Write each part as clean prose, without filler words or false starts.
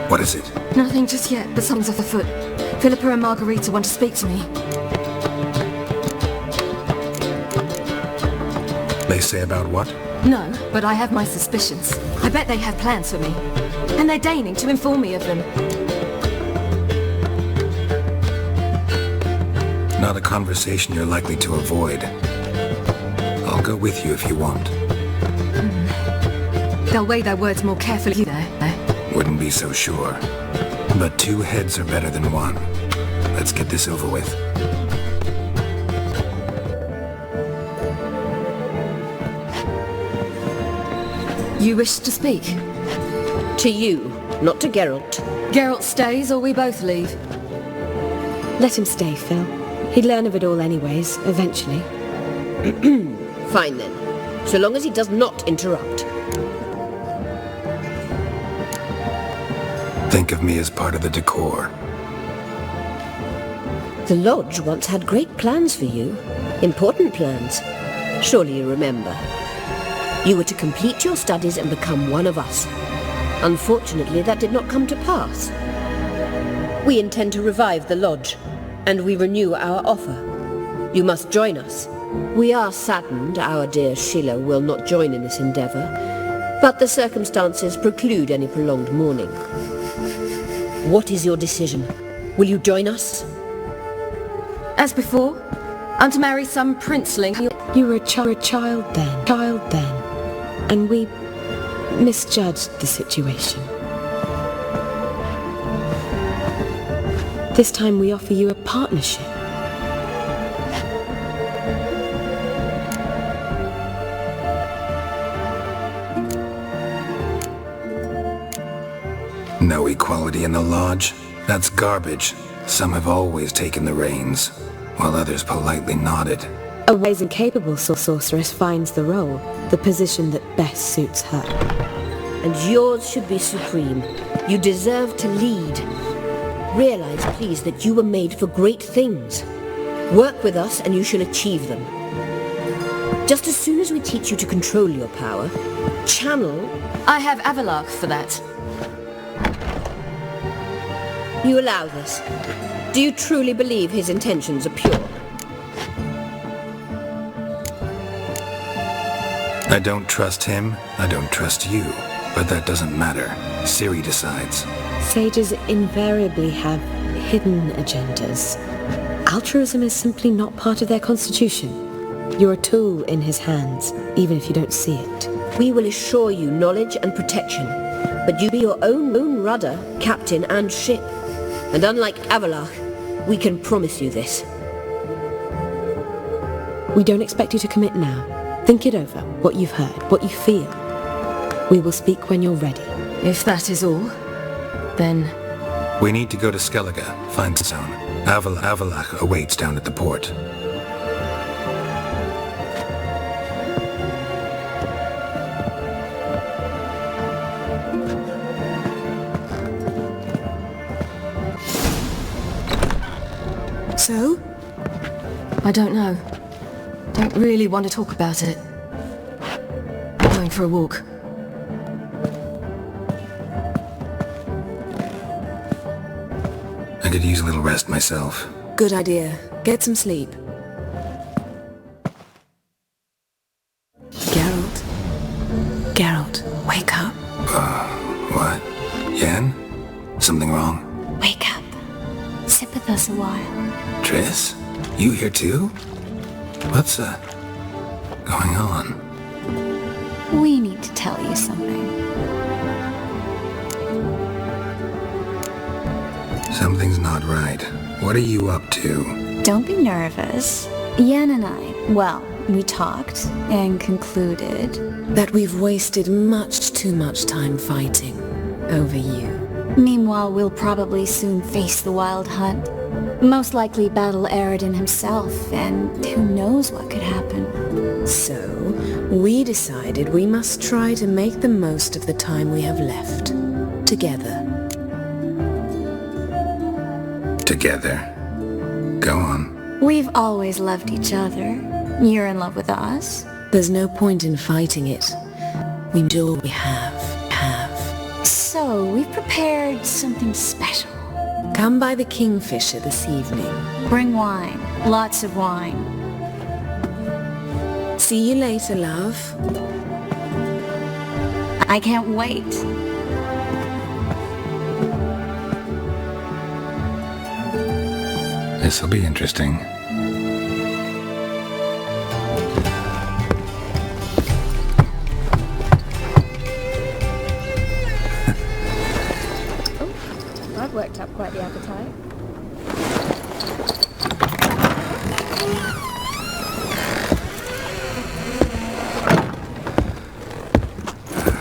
What is it? Nothing just yet, but something's afoot. Philippa and Margarita want to speak to me. They say about what? No, but I have my suspicions. I bet they have plans for me. And they're deigning to inform me of them. Not a conversation you're likely to avoid. I'll go with you if you want. They'll weigh their words more carefully there. Wouldn't be so sure. But 2 heads are better than 1. Let's get this over with. You wish to speak? To you, not to Geralt. Geralt stays or we both leave? Let him stay, Phil. He'd learn of it all anyways, eventually. Fine then, so long as he does not interrupt. Think of me as part of the decor. The Lodge once had great plans for you. Important plans. Surely you remember. You were to complete your studies and become one of us. Unfortunately, that did not come to pass. We intend to revive the Lodge, and we renew our offer. You must join us. We are saddened our dear Sheila will not join in this endeavour, but the circumstances preclude any prolonged mourning. What is your decision? Will you join us? As before, I'm to marry some princeling. You were a child then. And we misjudged the situation. This time we offer you a partnership. No equality in the Lodge? That's garbage. Some have always taken the reins, while others politely nodded. A wise and capable sorceress finds the role, the position that best suits her. And yours should be supreme. You deserve to lead. Realize, please, that you were made for great things. Work with us and you shall achieve them. Just as soon as we teach you to control your power, channel... I have Avalark for that. You allow this. Do you truly believe his intentions are pure? I don't trust him, I don't trust you. But that doesn't matter. Ciri decides. Sages invariably have hidden agendas. Altruism is simply not part of their constitution. You're a tool in his hands, even if you don't see it. We will assure you knowledge and protection, but you be your own rudder, captain and ship. And unlike Avalark, we can promise you this. We don't expect you to commit now. Think it over, what you've heard, what you feel. We will speak when you're ready. If that is all, then... We need to go to Skellige, find Zone. Avalark awaits down at the port. So? I don't know. Don't really want to talk about it. Going for a walk. I could use a little rest myself. Good idea. Get some sleep. Geralt, wake up. What? Yen? Something wrong? Wake up. Sit with us a while. Triss? You here too? What's, going on? We need to tell you something. Something's not right. What are you up to? Don't be nervous. Yen and I, well, we talked and concluded That we've wasted much too much time fighting over you. Meanwhile, we'll probably soon face the Wild Hunt. Most likely battle Aradin himself, and who knows what could happen. So, we decided we must try to make the most of the time we have left. Together. Together. Go on. We've always loved each other. You're in love with us. There's no point in fighting it. We do all we have. So, So, we've prepared something special. Come by the Kingfisher this evening. Bring wine. Lots of wine. See you later, love. I can't wait. This'll be interesting. I've worked up quite the appetite.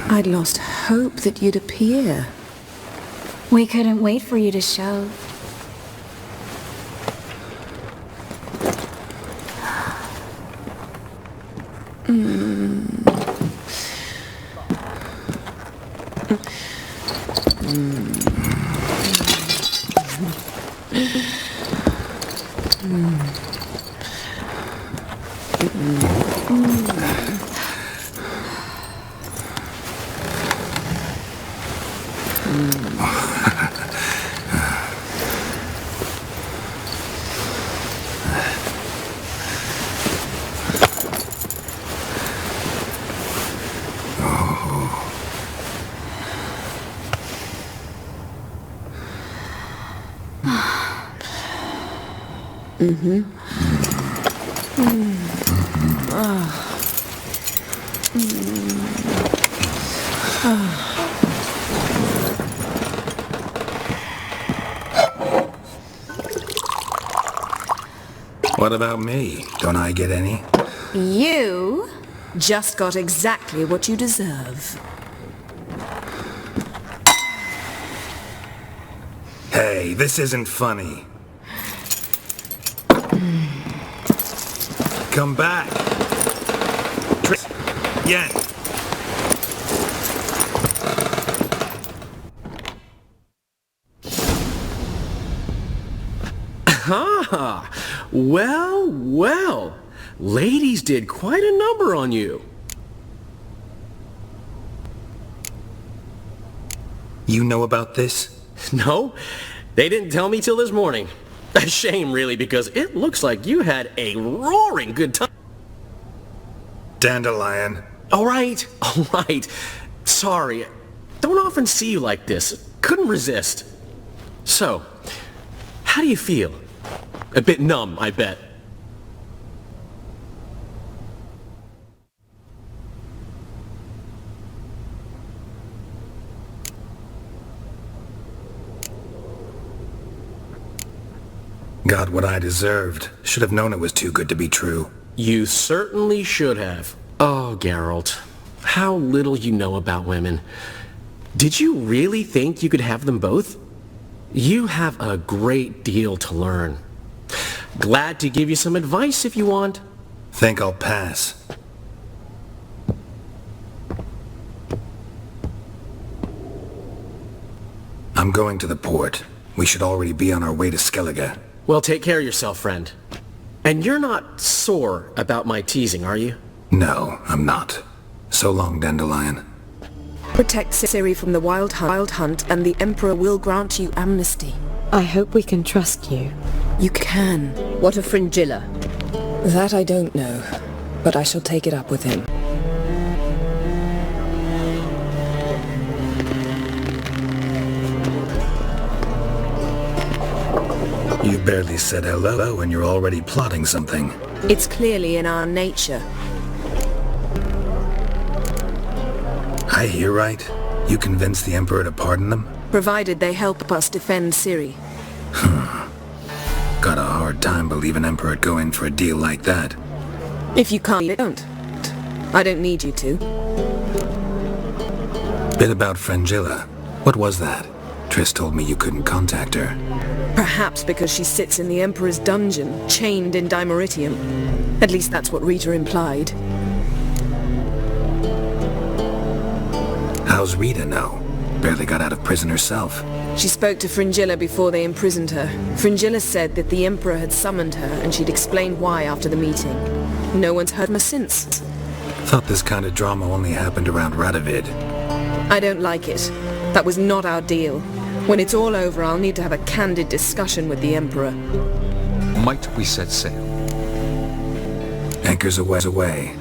I'd lost hope that you'd appear. We couldn't wait for you to show. What about me? Don't I get any? You? Just got exactly what you deserve. Hey, this isn't funny. Come back. Yen. Ah, well, well. Ladies did quite a number on you. You know about this? No, they didn't tell me till this morning. A shame, really, because it looks like you had a roaring good time. Dandelion. All right. Sorry. Don't often see you like this. Couldn't resist. So, how do you feel? A bit numb, I bet. Got what I deserved. Should have known it was too good to be true. You certainly should have. Oh, Geralt. How little you know about women. Did you really think you could have them both? You have a great deal to learn. Glad to give you some advice if you want. Think I'll pass. I'm going to the port. We should already be on our way to Skellige. Well, take care of yourself, friend. And you're not sore about my teasing, are you? No, I'm not. So long, Dandelion. Protect Ciri from the wild hunt, and the Emperor will grant you amnesty. I hope we can trust you. You can. What of Fringilla? That I don't know, but I shall take it up with him. You barely said hello and you're already plotting something. It's clearly in our nature. I hear right? You convinced the Emperor to pardon them? Provided they help us defend Ciri. Got a hard time believing Emperor'd go in for a deal like that. If you can't, don't. I don't need you to. Bit about Fringilla. What was that? Triss told me you couldn't contact her. Perhaps because she sits in the Emperor's dungeon, chained in Dimeritium. At least that's what Rita implied. How's Rita know? Barely got out of prison herself. She spoke to Fringilla before they imprisoned her. Fringilla said that the Emperor had summoned her and she'd explained why after the meeting. No one's heard from her since. Thought this kind of drama only happened around Radovid. I don't like it. That was not our deal. When it's all over, I'll need to have a candid discussion with the Emperor. Might we set sail? Anchors away.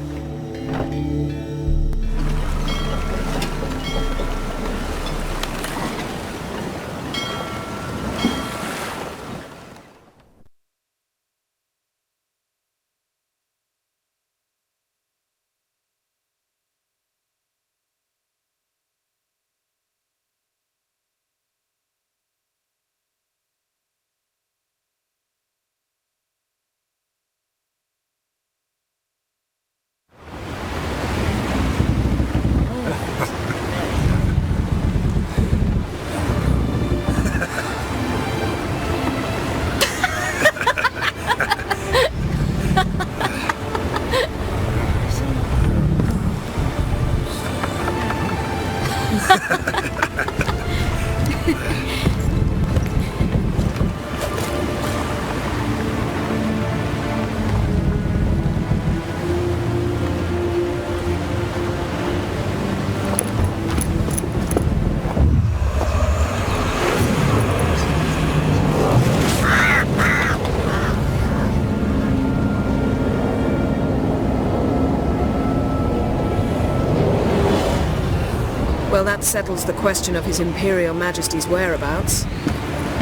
Well, that settles the question of His Imperial Majesty's whereabouts.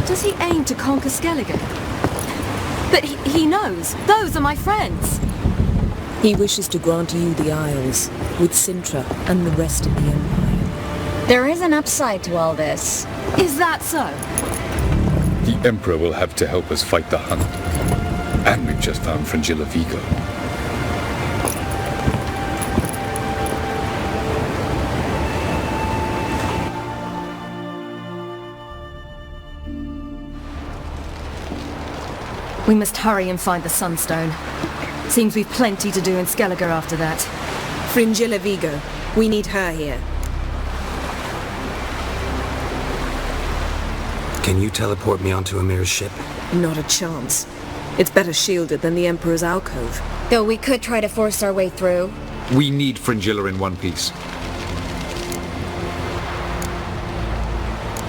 Does he aim to conquer Skellige? But he knows. Those are my friends. He wishes to grant you the Isles, with Sintra and the rest of the Empire. There is an upside to all this. Is that so? The Emperor will have to help us fight the Hunt. And we've just found Fringilla Vigo. We must hurry and find the Sunstone. Seems we've plenty to do in Skellige after that. Fringilla Vigo. We need her here. Can you teleport me onto Amir's ship? Not a chance. It's better shielded than the Emperor's alcove. Though we could try to force our way through. We need Fringilla in one piece.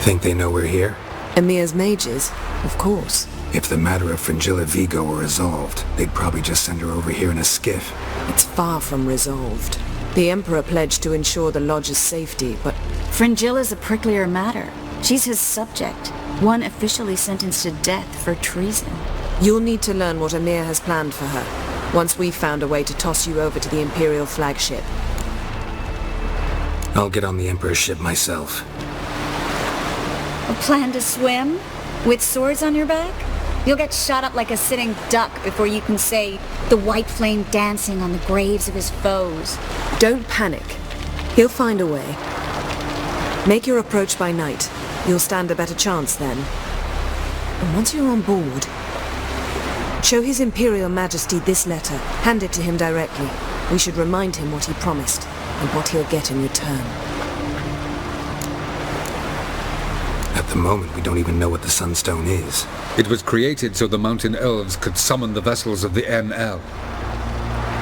Think they know we're here? Emir's mages, of course. If the matter of Fringilla Vigo were resolved, they'd probably just send her over here in a skiff. It's far from resolved. The Emperor pledged to ensure the Lodge's safety, but Fringilla's a pricklier matter. She's his subject, one officially sentenced to death for treason. you'll need to learn what Emir has planned for her, once we've found a way to toss you over to the Imperial flagship. I'll get on the Emperor's ship myself. A plan to swim? With swords on your back? You'll get shot up like a sitting duck before you can say the white flame dancing on the graves of his foes. Don't panic. He'll find a way. Make your approach by night. You'll stand a better chance then. And once you're on board, show His Imperial Majesty this letter. Hand it to him directly. We should remind him what he promised, and what he'll get in return. At the moment, we don't even know what the Sunstone is. It was created so the mountain elves could summon the vessels of the NL.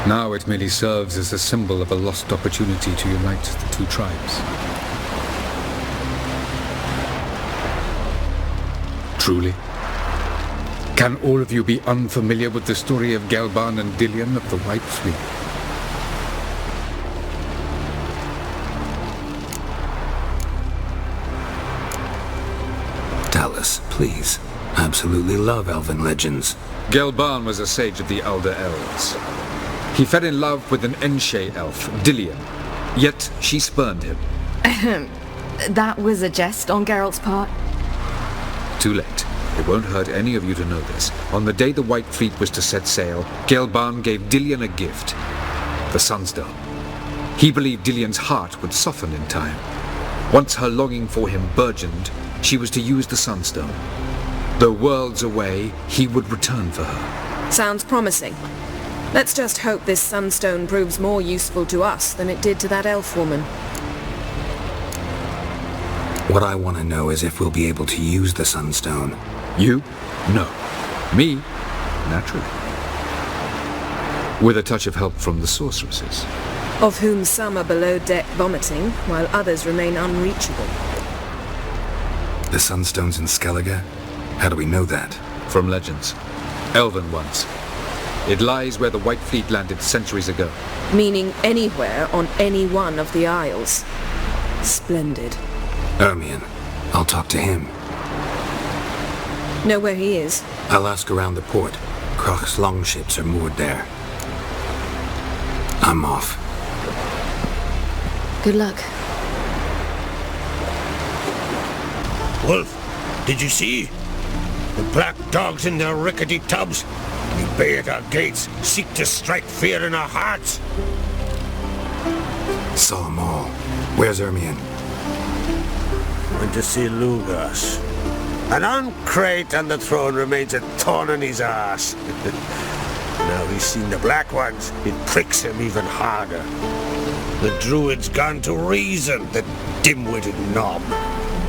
Now it merely serves as a symbol of a lost opportunity to unite the two tribes. Truly? Can all of you be unfamiliar with the story of Gelban and Dillion of the White Fleet? Tell us, please. I absolutely love elven legends. Gelban was a sage of the Elder Elves. He fell in love with an Enshe elf, Dillion, yet she spurned him. That was a jest on Geralt's part. Too late. It won't hurt any of you to know this. On the day the White Fleet was to set sail, Gelban gave Dillion a gift. The Sunstone. He believed Dillion's heart would soften in time. Once her longing for him burgeoned, she was to use the Sunstone. Though worlds away, he would return for her. Sounds promising. Let's just hope this Sunstone proves more useful to us than it did to that elf woman. What I want to know is if we'll be able to use the Sunstone. You? No. Me? Naturally. With a touch of help from the sorceresses. Of whom some are below deck vomiting, while others remain unreachable. The Sunstone's in Skellige? How do we know that? From legends. Elven ones. It lies where the White Fleet landed centuries ago. Meaning anywhere on any one of the Isles. Splendid. Ermion. I'll talk to him. Know where he is? I'll ask around the port. Crach's longships are moored there. I'm off. Good luck. Wolf, did you see? The black dogs in their rickety tubs. We bay at our gates, seek to strike fear in our hearts. Saw 'em all. Where's Ermion? Went to see Lugas. An uncrate on the throne remains a thorn in his ass. Now he's seen the Black Ones, it pricks him even harder. The Druid's gone to reason, the dim-witted knob.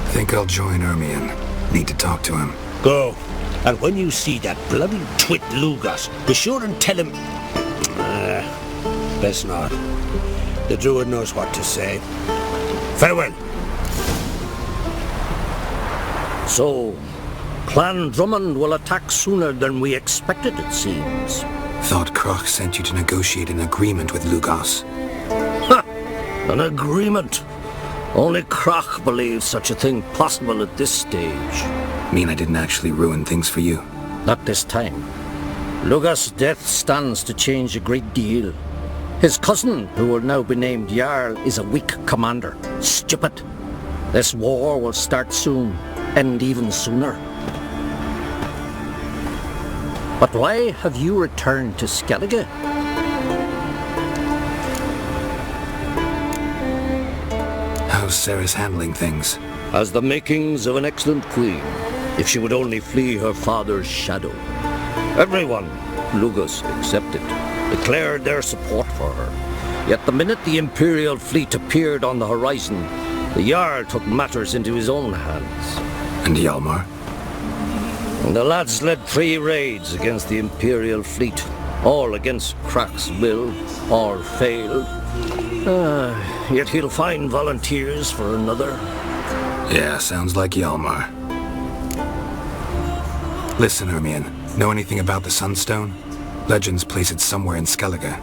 Think I'll join Ermion. Need to talk to him. Go. And when you see that bloody twit Lugas, be sure and tell him... best not. The Druid knows what to say. Farewell. So, Clan Drummond will attack sooner than we expected, it seems. Thought Crach sent you to negotiate an agreement with Lugas. Ha! An agreement? Only Crach believes such a thing possible at this stage. Mean I didn't actually ruin things for you? Not this time. Lugas' death stands to change a great deal. His cousin, who will now be named Jarl, is a weak commander. Stupid. This war will start soon, end even sooner. But why have you returned to Skellige? How's Ceres handling things? Has the makings of an excellent queen, if she would only flee her father's shadow. Everyone, Lugas excepted, declared their support for her. Yet the minute the Imperial fleet appeared on the horizon, the Jarl took matters into his own hands. And Hjalmar? And the lads led 3 raids against the Imperial fleet, all against Crach's will, all failed. Yet he'll find volunteers for another. Yeah, sounds like Hjalmar. Listen, Ermion, know anything about the Sunstone? Legends place it somewhere in Skellige.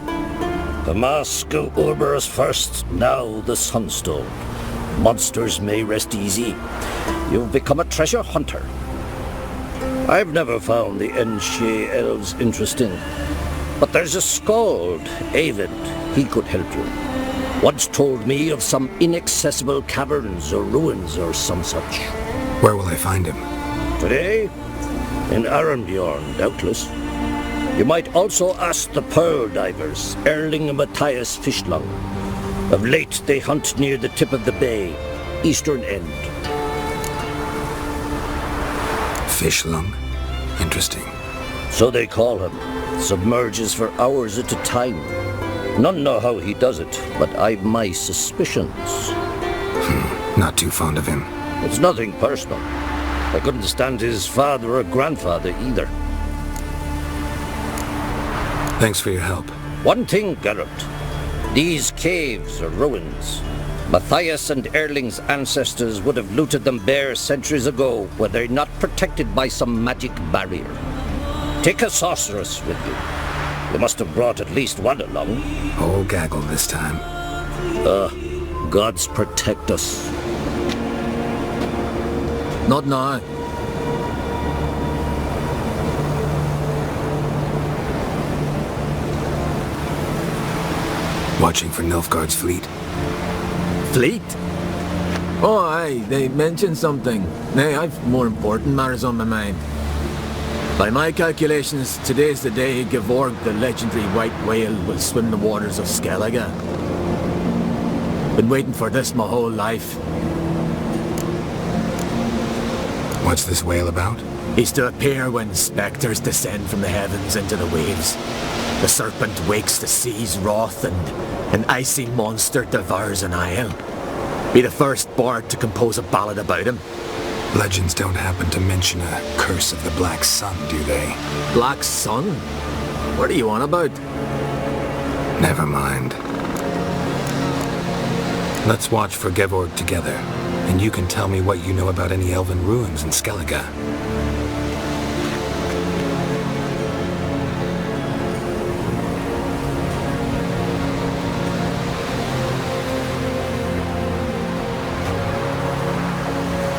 The mask of Urberus first, now the Sunstone. Monsters may rest easy. You've become a treasure hunter. I've never found the Enshe elves interesting. But there's a skald, Eyvind. He could help you. Once told me of some inaccessible caverns or ruins or some such. Where will I find him? Today? In Arenbjorn, doubtless. You might also ask the Pearl Divers, Erling and Matthias Fishlung. Of late, they hunt near the tip of the bay, eastern end. Fishlung? Interesting. So they call him. Submerges for hours at a time. None know how he does it, but I've my suspicions. Not too fond of him. It's nothing personal. I couldn't stand his father or grandfather either. Thanks for your help. One thing, Geralt. These caves are ruins. Matthias and Erling's ancestors would have looted them bare centuries ago were they not protected by some magic barrier. Take a sorceress with you. You must have brought at least one along. Whole gaggle this time. Gods protect us. Not now. Watching for Nilfgaard's fleet. Fleet? Oh, aye, they mentioned something. Nay, I've more important matters on my mind. By my calculations, today's the day Gevorg, the legendary white whale, will swim the waters of Skellige. Been waiting for this my whole life. What's this whale about? He's to appear when spectres descend from the heavens into the waves. The serpent wakes the sea's wrath and an icy monster devours an isle. Be the first bard to compose a ballad about him. Legends don't happen to mention a curse of the Black Sun, do they? Black Sun? What are you on about? Never mind. Let's watch for Gevorg together. and you can tell me what you know about any elven ruins in Skellige.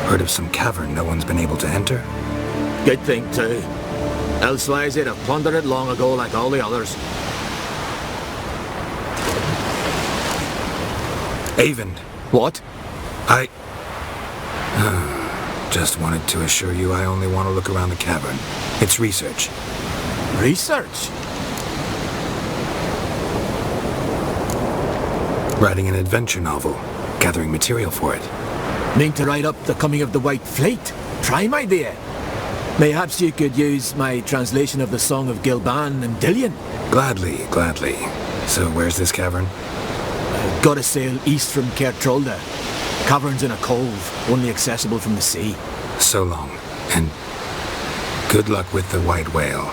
Heard of some cavern no one's been able to enter? Good thing, too. Elsewise, they'd have plundered it long ago like all the others. Avend. What? I... just wanted to assure you I only want to look around the cavern. It's research. Research? Writing an adventure novel. Gathering material for it. Mean to write up the coming of the White Fleet? Prime idea. Mayhaps you could use my translation of the Song of Gilban and Dillion. Gladly, gladly. So where's this cavern? Gotta sail east from Kertrolda. Cavern's in a cove, only accessible from the sea. So long, and good luck with the white whale.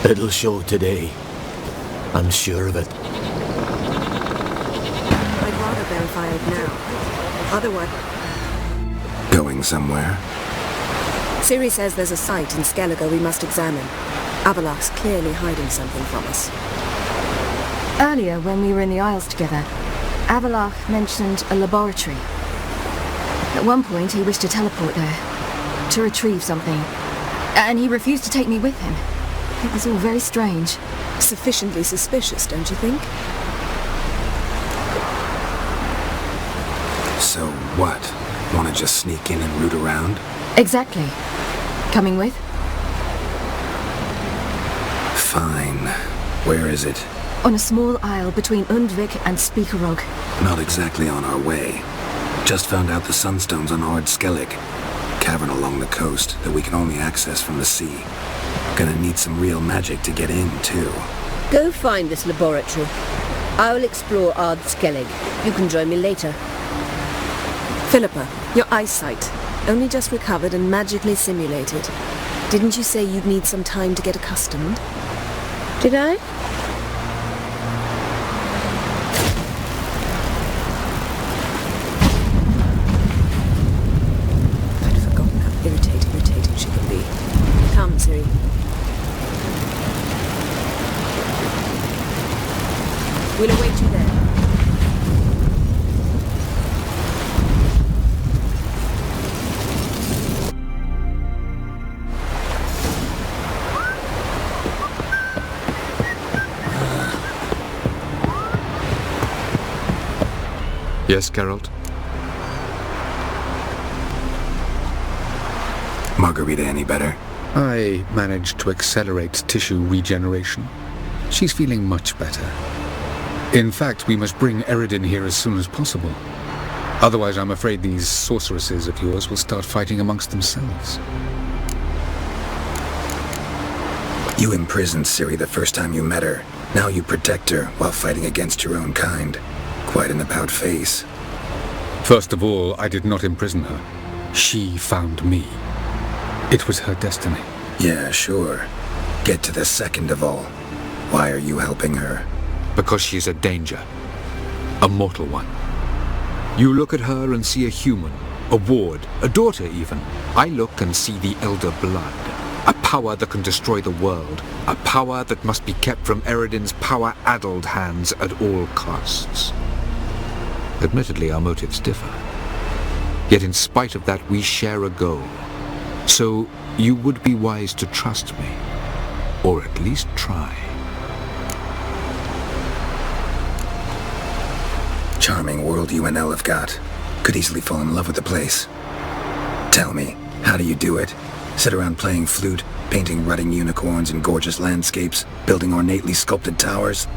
It'll show today. I'm sure of it. I'd rather verify it now. Otherwise... Going somewhere? Ciri says there's a site in Skellige we must examine. Avalach's clearly hiding something from us. Earlier, when we were in the Isles together, Avalach mentioned a laboratory. At one point, he wished to teleport there, to retrieve something, and he refused to take me with him. It was all very strange. Sufficiently suspicious, don't you think? So what? Want to just sneak in and root around? Exactly. Coming with? Fine. Where is it? On a small isle between Undvik and Speakerog. Not exactly on our way. Just found out the sunstones on Ord Skellig. Cavern along the coast that we can only access from the sea. Gonna need some real magic to get in, too. Go find this laboratory. I will explore Ard Skellig. You can join me later. Philippa, your eyesight. Only just recovered and magically simulated. Didn't you say you'd need some time to get accustomed? Did I? I'd forgotten how irritating she can be. Come, Ciri. We'll await you there. Yes, Geralt? Margarita any better? I managed to accelerate tissue regeneration. She's feeling much better. In fact, we must bring Eredin here as soon as possible. Otherwise, I'm afraid these sorceresses of yours will start fighting amongst themselves. You imprisoned Ciri the first time you met her. Now you protect her while fighting against your own kind. Quite an about-face. First of all, I did not imprison her. She found me. It was her destiny. Yeah, sure. Get to the second of all. Why are you helping her? Because she's a danger. A mortal one. You look at her and see a human, a ward, a daughter even. I look and see the Elder Blood. A power that can destroy the world. A power that must be kept from Eredin's power-addled hands at all costs. Admittedly, our motives differ. Yet in spite of that, we share a goal. So, you would be wise to trust me. Or at least try. Charming world you and Elle have got. Could easily fall in love with the place. Tell me, how do you do it? Sit around playing flute, painting rutting unicorns in gorgeous landscapes, building ornately sculpted towers?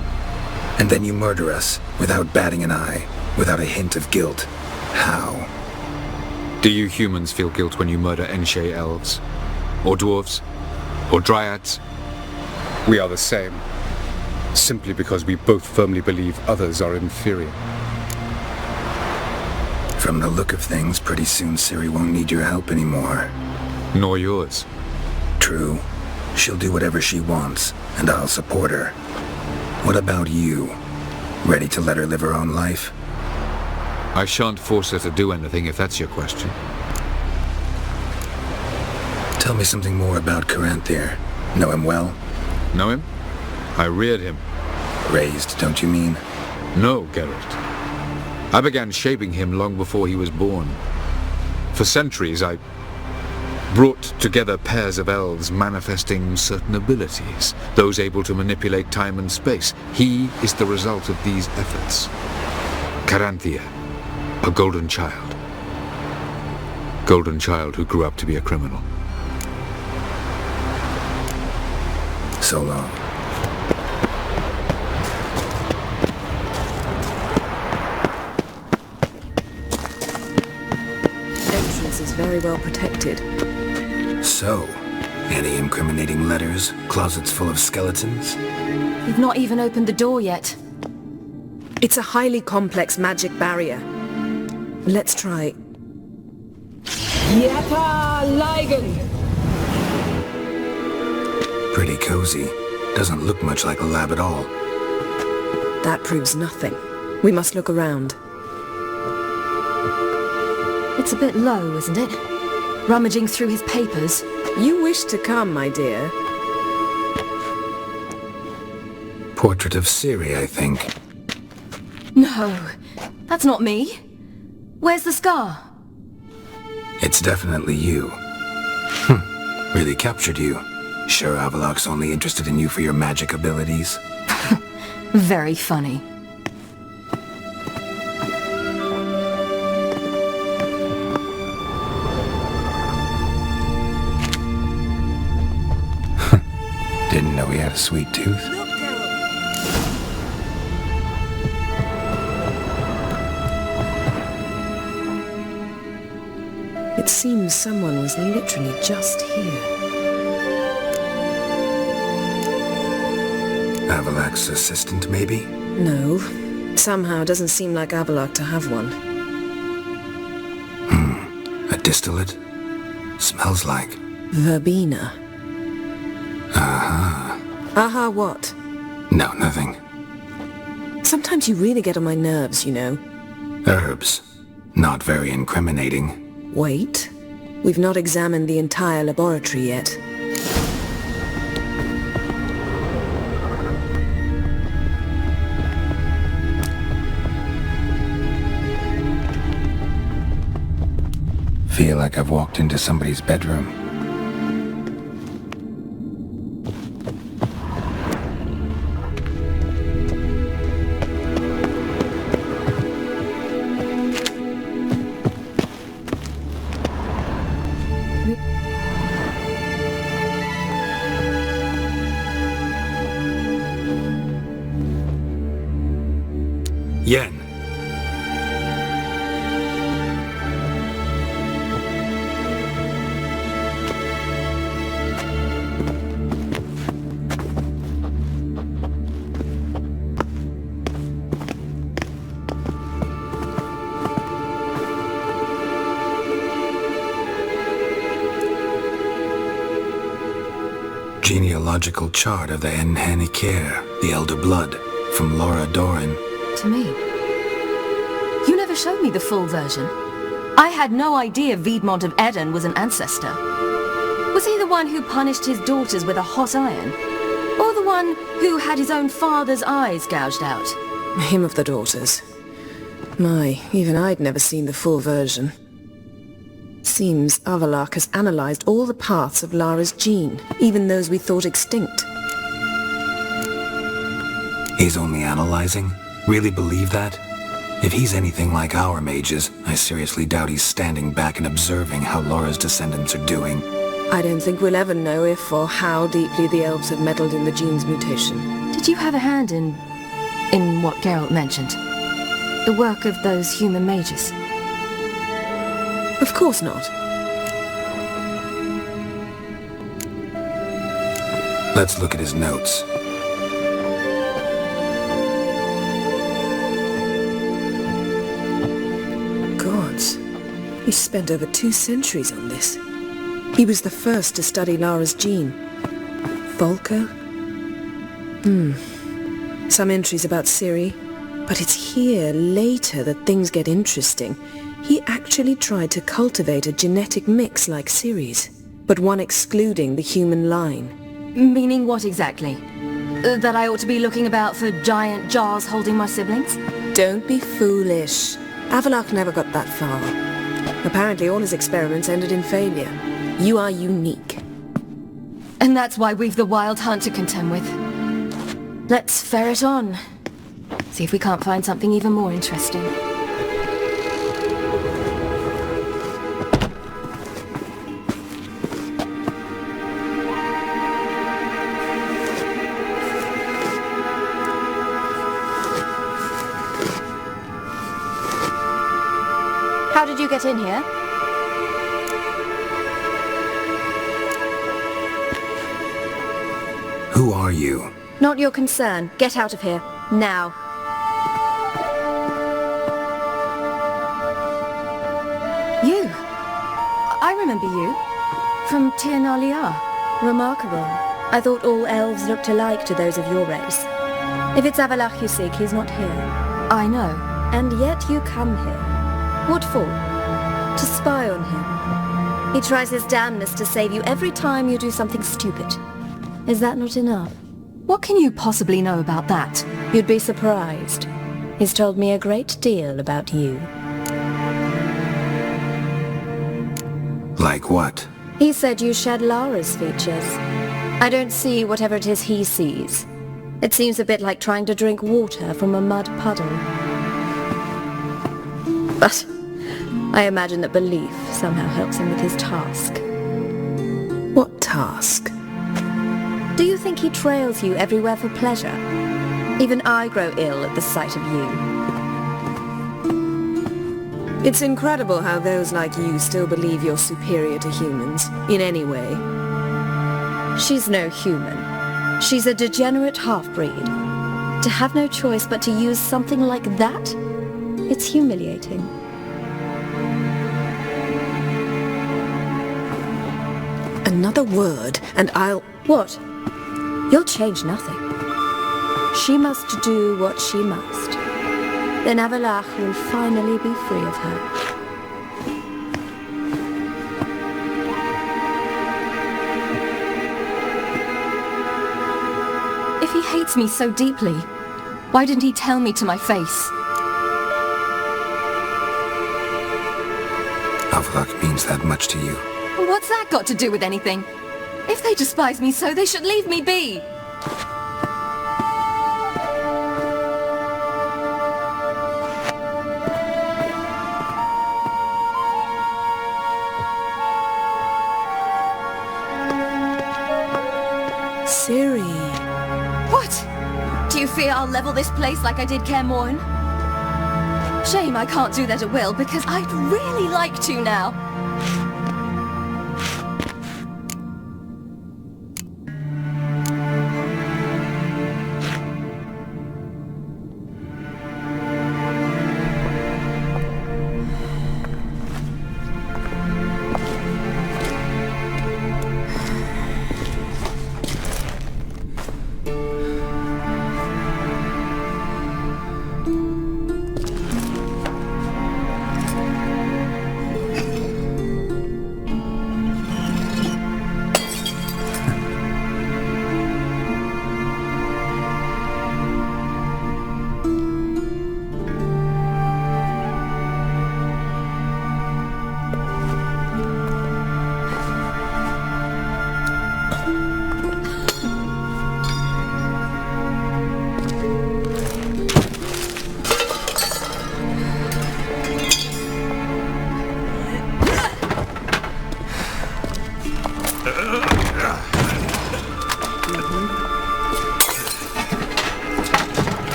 And then you murder us, without batting an eye, without a hint of guilt. How? Do you humans feel guilt when you murder Enshe elves? Or dwarves? Or dryads? We are the same. Simply because we both firmly believe others are inferior. From the look of things, pretty soon Ciri won't need your help anymore. Nor yours. True. She'll do whatever she wants, and I'll support her. What about you? Ready to let her live her own life? I shan't force her to do anything if that's your question. Tell me something more about Caranthir. Know him well? Know him? I reared him. Raised, don't you mean? No, Geralt. I began shaping him long before he was born. For centuries, I brought together pairs of elves manifesting certain abilities, those able to manipulate time and space. He is the result of these efforts. Caranthir, a golden child. Golden child who grew up to be a criminal. So long. Entrance is very well protected. So, any incriminating letters? Closets full of skeletons? You've not even opened the door yet. It's a highly complex magic barrier. Let's try. Yeta Ligen! Pretty cozy. Doesn't look much like a lab at all. That proves nothing. We must look around. It's a bit low, isn't it? Rummaging through his papers. You wish to come, my dear. Portrait of Ciri, I think. No, that's not me. Where's the scar? It's definitely you. Really captured you. Sure Avallac'h's only interested in you for your magic abilities? Very funny. Didn't know he had a sweet tooth. It seems someone was literally just here. Avallac'h's assistant, maybe? No. Somehow it doesn't seem like Avallac'h to have one. A distillate? Smells like... Verbena. Aha. Aha what? No, nothing. Sometimes you really get on my nerves, you know. Herbs. Not very incriminating. Wait. We've not examined the entire laboratory yet. Feel like I've walked into somebody's bedroom. Yen. Genealogical chart of the Enhanikir, the Elder Blood, from Laura Doran. To me. You never showed me the full version. I had no idea Viedmont of Eden was an ancestor. Was he the one who punished his daughters with a hot iron? Or the one who had his own father's eyes gouged out? Him of the daughters. My, even I'd never seen the full version. Seems Avallac'h has analyzed all the parts of Lara's gene, even those we thought extinct. He's only analyzing? Really believe that? If he's anything like our mages, I seriously doubt he's standing back and observing how Laura's descendants are doing. I don't think we'll ever know if or how deeply the elves have meddled in the gene's mutation. Did you have a hand in what Geralt mentioned? The work of those human mages? Of course not. Let's look at his notes. Gods. He spent over 2 centuries on this. He was the first to study Lara's gene. Volker? Some entries about Ciri. But it's here, later, that things get interesting. He actually tried to cultivate a genetic mix like Ceres, but one excluding the human line. Meaning what exactly? That I ought to be looking about for giant jars holding my siblings? Don't be foolish. Avalok never got that far. Apparently all his experiments ended in failure. You are unique. And that's why we've the Wild Hunt to contend with. Let's ferret on. See if we can't find something even more interesting. How did you get in here? Who are you? Not your concern. Get out of here. Now. You. I remember you. From Tir na Liar. Remarkable. I thought all elves looked alike to those of your race. If it's Avalach you seek, he's not here. I know. And yet you come here. What for? To spy on him. He tries his damnedest to save you every time you do something stupid. Is that not enough? What can you possibly know about that? You'd be surprised. He's told me a great deal about you. Like what? He said you shared Lara's features. I don't see whatever it is he sees. It seems a bit like trying to drink water from a mud puddle. But I imagine that belief somehow helps him with his task. What task? Do you think he trails you everywhere for pleasure? Even I grow ill at the sight of you. It's incredible how those like you still believe you're superior to humans, in any way. She's no human. She's a degenerate half-breed. To have no choice but to use something like that? It's humiliating. Another word, and I'll... What? You'll change nothing. She must do what she must. Then Avalach will finally be free of her. If he hates me so deeply, why didn't he tell me to my face? Avalok means that much to you. What's that got to do with anything? If they despise me so, they should leave me be. Ciri. What? Do you fear I'll level this place like I did Kaer Morhen? Shame I can't do that at will, because I'd really like to now.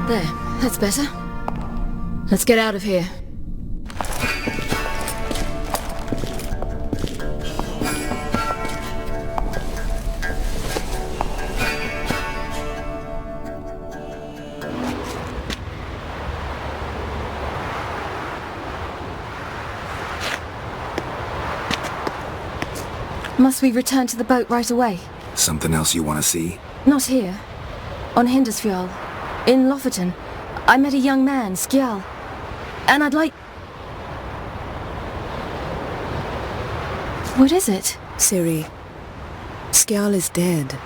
There, that's better. Let's get out of here. Must we return to the boat right away? Something else you want to see? Not here. On Hindersfjall. In Lofoten. I met a young man, Skjal. And I'd like... What is it? Ciri, Skjal is dead.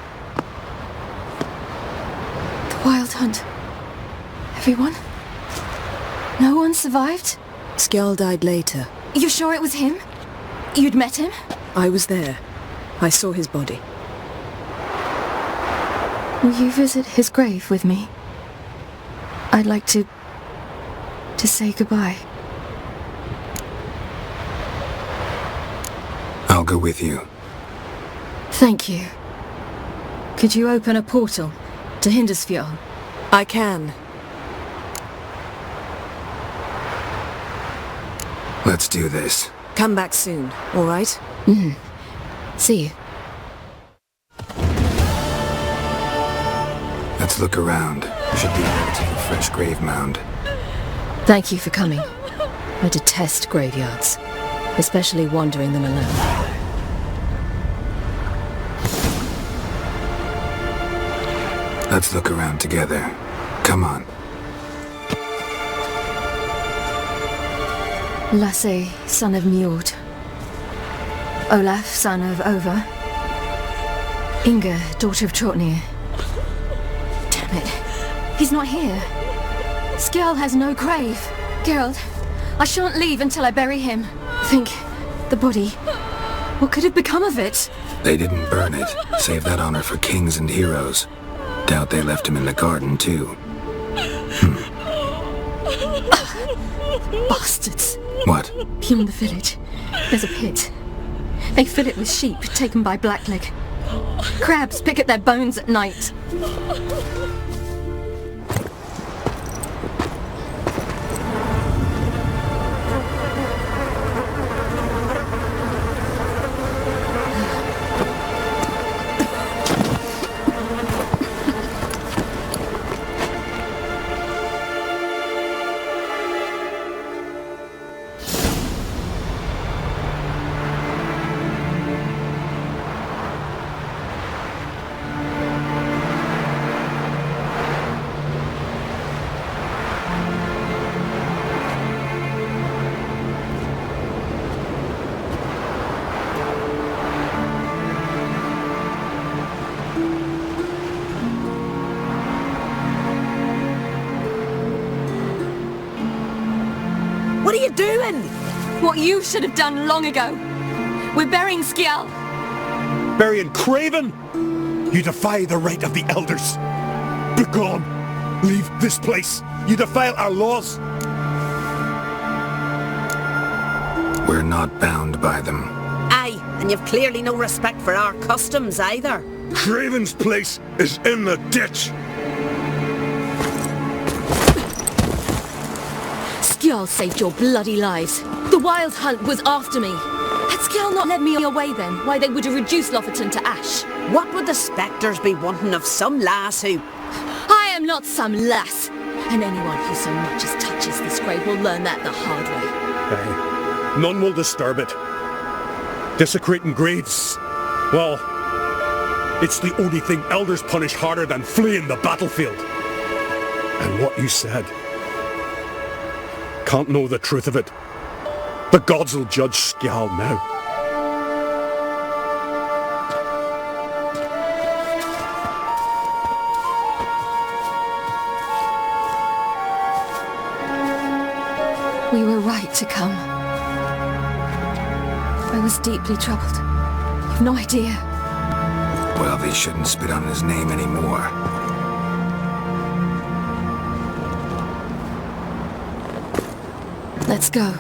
The Wild Hunt. Everyone? No one survived? Skjal died later. You sure it was him? You'd met him? I was there. I saw his body. Will you visit his grave with me? I'd like to say goodbye. I'll go with you. Thank you. Could you open a portal to Hindersfjall? I can. Let's do this. Come back soon, all right? Mm-hmm. See you. Let's look around. Should be a relatively fresh grave mound. Thank you for coming. I detest graveyards, especially wandering them alone. Let's look around together. Come on. Lasse, son of Njord. Olaf, son of Over. Inga, daughter of Trotnir. Damn it. He's not here. Skjal has no grave. Geralt, I shan't leave until I bury him. Think, the body. What could have become of it? They didn't burn it. Save that honor for kings and heroes. Doubt they left him in the garden, too. Bastards. What? Beyond the village, there's a pit. They fill it with sheep taken by Blackleg. Crabs pick at their bones at night. What are you doing? What you should have done long ago. We're burying Skjal. Burying Craven? You defy the right of the elders. Begone! Leave this place. You defile our laws. We're not bound by them. Aye, and you've clearly no respect for our customs either. Craven's place is in the ditch. Skjal saved your bloody lives. The Wild Hunt was after me. Had Skjal not led me away then, why they would have reduced Lofoten to ash. What would the spectres be wanting of some lass who... I am not some lass. And anyone who so much as touches this grave will learn that the hard way. Aye. None will disturb it. Desecrating graves. Well, it's the only thing elders punish harder than fleeing the battlefield. And what you said. Can't know the truth of it. The gods will judge Skjal now. We were right to come. I was deeply troubled. You've no idea. Well, they shouldn't spit on his name anymore. Let's go.